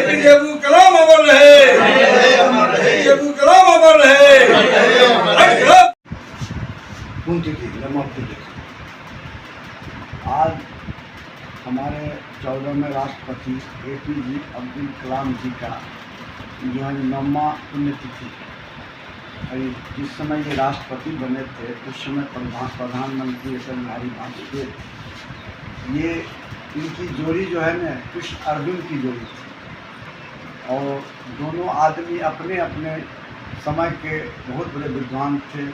APJ Abdul Kalam अमर रहे, APJ Abdul Kalam अमर रहे। आज हमारे 14वें राष्ट्रपति एपीजे अब्दुल कलाम जी का जो है 9वां पुण्यतिथि है। जिस समय ये राष्ट्रपति बने थे उस समय प्रधानमंत्री अटल बिहारी वाजपेयी थे। ये इनकी जोड़ी जो है ना कृष्ण अर्जुन की जोड़ी थी और दोनों आदमी अपने अपने समय के बहुत बड़े विद्वान थे।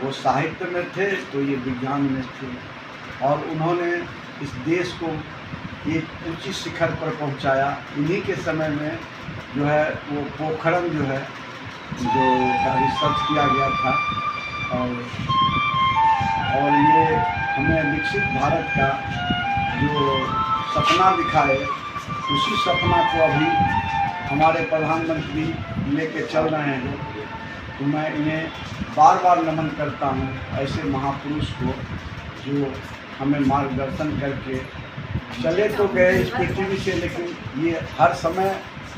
वो साहित्य में थे तो ये विज्ञान में थे और उन्होंने इस देश को एक ऊंची शिखर पर पहुंचाया। इन्हीं के समय में जो है वो पोखरण जो है जो का रिसर्च किया गया था और ये हमें विकसित भारत का जो सपना दिखाए उसी सपना को अभी हमारे प्रधानमंत्री लेके चल रहे हैं। तो मैं इन्हें बार बार नमन करता हूँ ऐसे महापुरुष को जो हमें मार्गदर्शन करके चले तो गए इस पृथ्वी से, लेकिन ये हर समय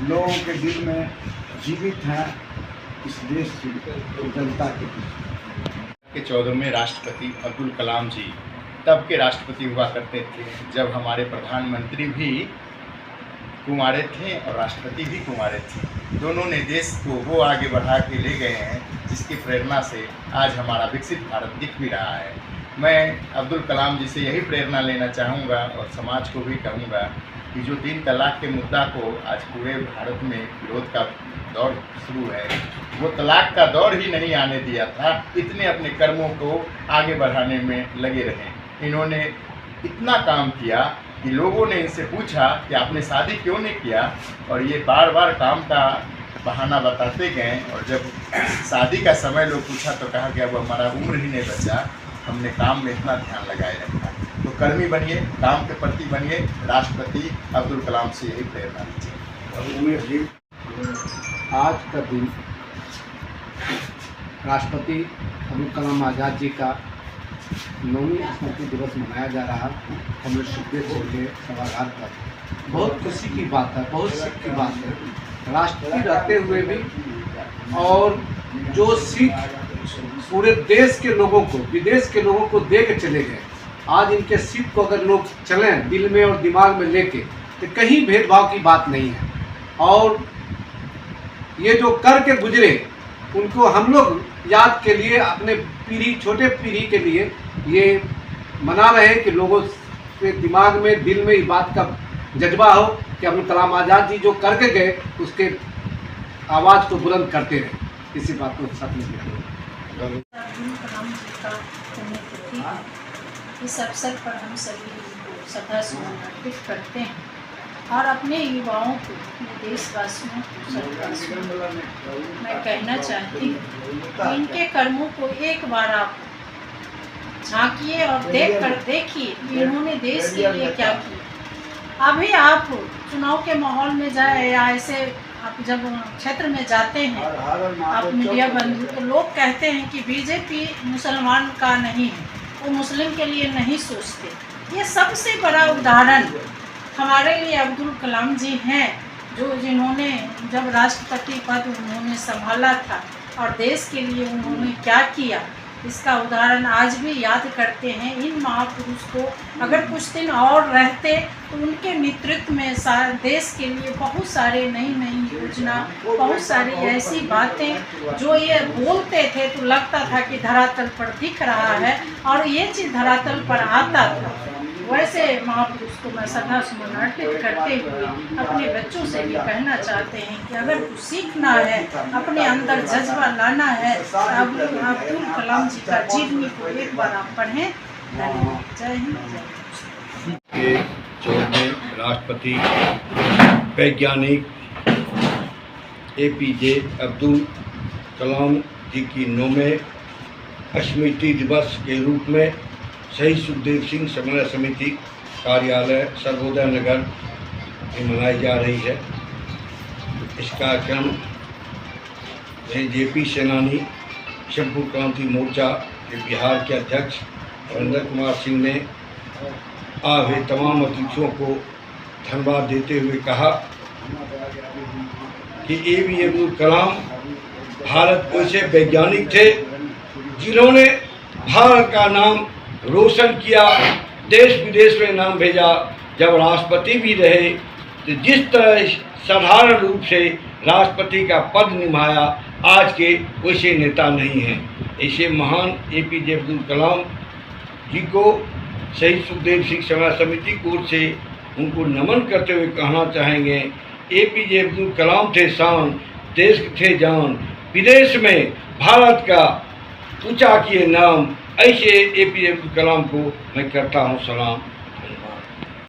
लोगों के दिल में जीवित हैं इस देश की जनता के बीच। 14वें राष्ट्रपति अब्दुल कलाम जी तब के राष्ट्रपति हुआ करते थे जब हमारे प्रधानमंत्री भी कुंवारे थे और राष्ट्रपति भी कुंवारे थे। दोनों ने देश को वो आगे बढ़ा के ले गए हैं जिसकी प्रेरणा से आज हमारा विकसित भारत दिख भी रहा है। मैं अब्दुल कलाम जी से यही प्रेरणा लेना चाहूँगा और समाज को भी कहूँगा कि जो 3 तलाक के मुद्दा को आज पूरे भारत में विरोध का दौर शुरू है, वो तलाक का दौर ही नहीं आने दिया था। इतने अपने कर्मों को आगे बढ़ाने में लगे रहे। इन्होंने इतना काम किया कि लोगों ने इनसे पूछा कि आपने शादी क्यों नहीं किया, और ये बार बार काम का बहाना बताते गए। और जब शादी का समय लोग पूछा तो कहा कि अब हमारा उम्र ही नहीं बचा, हमने काम में इतना ध्यान लगाए रखा। तो कर्मी बनिए, काम के प्रति बनिए। राष्ट्रपति अब्दुल कलाम से यही प्रेरणा लीजिए। आज का दिन राष्ट्रपति अब्दुल कलाम आज़ाद जी का 9वीं स्मृति दिवस मनाया जा रहा है। हम लोग सुखदेव सिंह के सभागार पर बहुत खुशी की बात है, बहुत सुख की बात है। राष्ट्रपति रहते हुए भी और जो सिख पूरे देश के लोगों को, विदेश के लोगों को दे के चले गए, आज इनके सिख को अगर लोग चलें दिल में और दिमाग में लेके तो कहीं भेदभाव की बात नहीं है। और ये जो करके गुजरे उनको हम लोग याद के लिए अपने पीढ़ी, छोटे पीढ़ी के लिए ये मना रहे हैं कि लोगों के दिमाग में, दिल में इस बात का जज्बा हो कि अब्दुल कलाम आज़ाद जी जो करके गए उसके आवाज़ को बुलंद करते रहे। इसी बात को साथ में अब्दुल कलाम जी का पुण्यतिथि है। इस अवसर पर हम सभी को श्रद्धासुमन अर्पित करते हैं और अपने युवाओं को, देशवासियों को श्रद्धासुमन मैं कहना चाहती हूँ। इनके कर्मों को एक बार आप झांकिए और देखिए इन्होंने देश के लिए क्या किया। अभी आप चुनाव के माहौल में जाए या ऐसे आप जब क्षेत्र में जाते हैं, आप मीडिया बंधु, तो लोग कहते हैं कि बीजेपी मुसलमान का नहीं है, वो मुस्लिम के लिए नहीं सोचते। ये सबसे बड़ा उदाहरण हमारे लिए अब्दुल कलाम जी हैं, जिन्होंने जब राष्ट्रपति पद उन्होंने संभाला था और देश के लिए उन्होंने क्या किया, इसका उदाहरण आज भी याद करते हैं। इन महापुरुष को अगर कुछ दिन और रहते तो उनके नेतृत्व में देश के लिए बहुत सारे नई योजना, बहुत सारी ऐसी बातें जो ये बोलते थे तो लगता था कि धरातल पर दिख रहा है और ये चीज़ धरातल पर आता था। वैसे महापुरुष को मैं श्रद्धासुमन अर्पित करते हुए अपने बच्चों से भी कहना चाहते हैं कि अगर कुछ सीखना है, अपने अंदर जज्बा लाना है, अब्दुल कलाम जी का जीवनी को एक बार आप पढ़ें। धन्यवाद। जय हिंद, जय के 14वें राष्ट्रपति वैज्ञानिक एपीजे अब्दुल कलाम जी की 9वें स्मृति दिवस के रूप में शहीद सुखदेव सिंह समन्वय समिति कार्यालय सर्वोदय नगर में मनाई जा रही है। इस कार्यक्रम में जेपी सेनानी संपूर्ण क्रांति मोर्चा के बिहार के अध्यक्ष वीरेंद्र कुमार सिंह ने आए हुए तमाम अतिथियों को धन्यवाद देते हुए कहा कि APJ अब्दुल कलाम भारत को ऐसे वैज्ञानिक थे जिन्होंने भारत का नाम रोशन किया, देश विदेश में नाम भेजा। जब राष्ट्रपति भी रहे तो जिस तरह साधारण रूप से राष्ट्रपति का पद निभाया, आज के वैसे नेता नहीं हैं। ऐसे महान APJ अब्दुल कलाम जी को शहीद सुखदेव सिंह समाज समिति की ओर से उनको नमन करते हुए कहना चाहेंगे, APJ अब्दुल कलाम थे शान, देश थे जान, विदेश में भारत का ऊंचा किए नाम। ऐसे APJ अब्दुल कलाम को मैं करता हूँ सलाम।